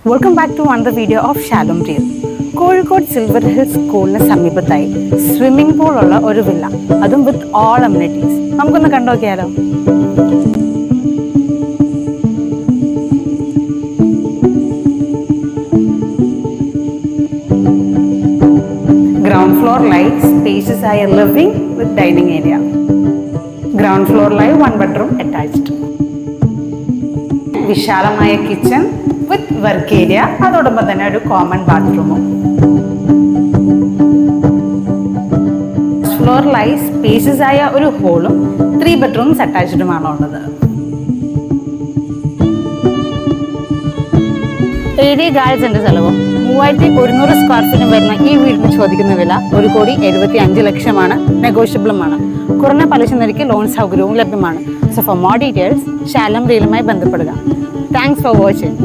Welcome back to another video of Shalom Real. Kozhikode silver hills സ്കൂളിന് സമീപത്തായി swimming pool ഉള്ള ഒരു വില്ല, അതും വിത്ത് ഓൾ അമ്യൂണിറ്റീസ്. നമുക്കൊന്ന് കണ്ടോക്കിയാലോ. ഗ്രൗണ്ട് ഫ്ലോറിലായി സ്പേഷ്യസ് ആയ living with dining area. Ground ഫ്ലോറിലായി 1 bedroom അറ്റാച്ച്ഡ്. വിശാലമായ കിച്ചൺ വിത്ത് വർക്ക് ഏരിയ, അതോടൊപ്പം തന്നെ ഒരു കോമൺ ബാത്റൂമും. ഫ്ലോറിലായി സ്പേഷ്യസ് ആയ ഒരു ഹോളും 3 bedrooms അറ്റാച്ച്ഡുമാണ് ഉള്ളത്. ഏരിയ ഗാർഡ്സിന്റെ ചെലവും 3100 സ്ക്വയർ ഫീറ്റിന് വരുന്ന ഈ വീടിന് ചോദിക്കുന്ന വില 1,75,00,000 നെഗോഷ്യബിളുമാണ്. കുറഞ്ഞ പലിശ നിരക്ക് ലോൺ സൗകര്യവും ലഭ്യമാണ്. So for more details Shalom റിയലുമായി ബന്ധപ്പെടുക. Thanks for watching.